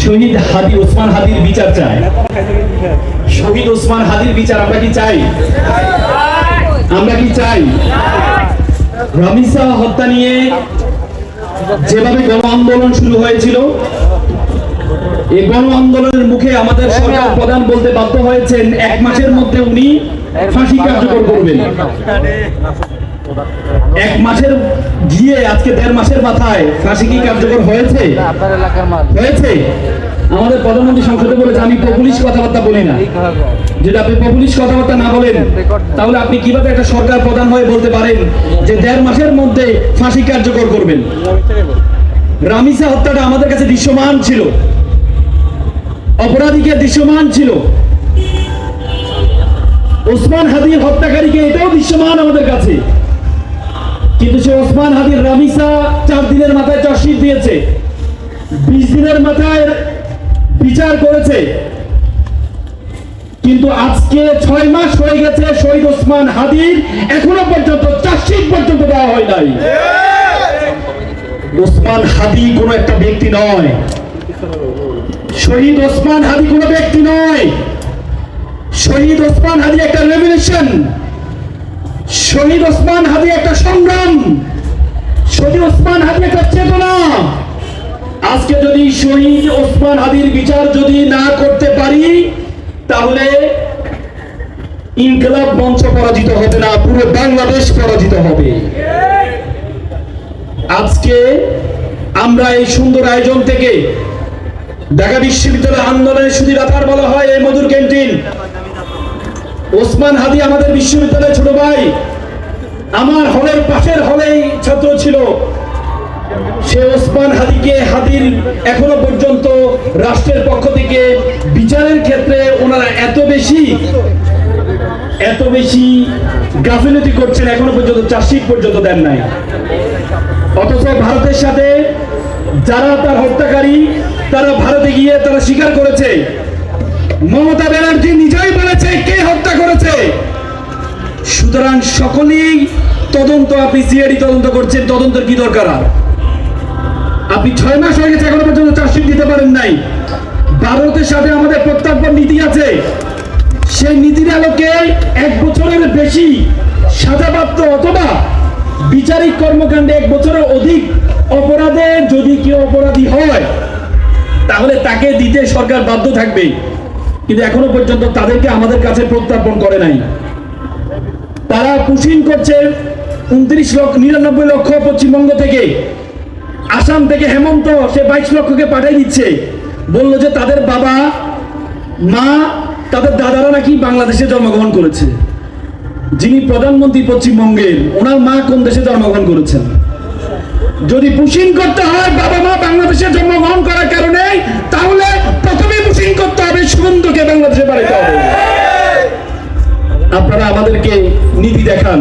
শহীদ হাদি ওসমান হাদির বিচার চাই। শহীদ ওসমান হাদির বিচার আমরা কি চাই? আমরা কি চাই? রামিসা হত্যা নিয়ে যেভাবে গণ আন্দোলন শুরু হয়েছিল, এই গণ আন্দোলনের মুখে আমাদের সরকার প্রধান বলতে বাধ্য হয়েছেন 1 মাসের মধ্যে উনি ফাঁসি কার্যকর করবেন। 1 মাসের গিয়ে আজকে 1.5 মাসের মাথায় ফাঁসি কি কার্যকর হয়েছে? হয়েছে? আমাদের প্রধানমন্ত্রী সংসদে বলেছে আমি পপুলিস্ট কথাবার্তা বলি না। যদি আপনি পপুলিস্ট কথাবার্তা না বলেন, তাহলে আপনি কিভাবে একটা সরকার প্রধান হয়ে বলতে পারেন যে 1.5 মাসের মধ্যে ফাঁসি কার্যকর করবেন? রামিসা হত্যাটা আমাদের কাছে দৃশ্যমান ছিল, অপরাধীকে দৃশ্যমান ছিল, ওসমান হাদির হত্যাকারীকে এটাও দৃশ্যমান আমাদের কাছে। কিন্তু সে ওসমান হাদির রামিসা 4 দিনের মাথায় চার্জশিট দিয়েছে, 20 দিনের মাথায় বিচার করেছে, কিন্তু আজকে 6 মাস হয়ে গেছে শহীদ ওসমান হাদির এখনো পর্যন্ত চার্জশিট পর্যন্ত দেওয়া হয় নাই। ওসমান হাদি কোনো একটা ব্যক্তি নয়, শহীদ ওসমান হাদি কোনো ব্যক্তি নয়। শহীদ ওসমান হাদি একটা রেভলিউশন, শহীদ ওসমান হাদি একটা সংগ্রাম, শহীদ ওসমান হাদি একটা চেতনা। আজকে যদি শহীদ ওসমান হাদির বিচার যদি না করতে পারি, তাহলে ইনকিলাব মঞ্চ পরাজিত হবে না, পুরো বাংলাদেশ পরাজিত হবে। আজকে আমরা এই সুন্দর আয়োজন থেকে ঢাকা বিশ্ববিদ্যালয় আন্দোলনের সুধীরাতার বলা হয় এই মধুর ক্যান্টিন। ওসমান হাদি আমাদের বিশ্ববিদ্যালয়ের ছোট ভাই, আমার হলের পাশের হলেই ছাত্র ছিল। সে ওসমান হাদির এখনো পর্যন্ত রাষ্ট্রের পক্ষ থেকে বিচারের ক্ষেত্রে ওনারা এত বেশি গাফিলতি করছেন, এখনো পর্যন্ত চার্জশিট পর্যন্ত দেন নাই। অথচ ভারতের সাথে যারা তার হত্যাকারী, তারা ভারতে গিয়ে তারা স্বীকার করেছে। মমতা ব্যানার্জি নিজেই বলেছে কে হত্যা করেছে। সুতরাং সকলেই তদন্ত, আপনি সিআইডি তদন্ত করছেন, তদন্তের কি দরকার? আপনি 6 মাস হয়ে গেছে এখনো পর্যন্ত চার্জশিট দিতে পারেন নাই। ভারতের সাথে আমাদের প্রত্যর্পণ নীতি আছে, সেই নীতির আলোকে 1 বছরের বেশি সাজাপ্রাপ্ত অথবা বিচারিক কর্মকাণ্ডে 1 বছরের অধিক অপরাধে যদি কেউ অপরাধী হয়, তাহলে তাকে দিতে সরকার বাধ্য থাকবে। কিন্তু এখনো পর্যন্ত তাদেরকে আমাদের কাছে প্রত্যর্পণ করে নাই। তারা পুশিং করছে 99 লক্ষ পশ্চিমবঙ্গ থেকে, আসাম থেকে হেমন্ত সে 22 লক্ষকে পাঠিয়ে দিচ্ছে। বললো যে তাদের বাবা মা, তাদের দাদারা নাকি বাংলাদেশে জন্মগ্রহণ করেছে। যিনি প্রধানমন্ত্রী পশ্চিমবঙ্গের, ওনার মা কোন দেশে জন্মগ্রহণ করেছেন? যদি পুশিং করতে হয় বাবা মা বাংলাদেশে জন্মগ্রহণ করার কারণে, তাহলে প্রথমে পুশিং করতে হবে সুগন্ধকে বাংলাদেশে বাড়াতে হবে। আপনারা আমাদেরকে নীতি দেখান।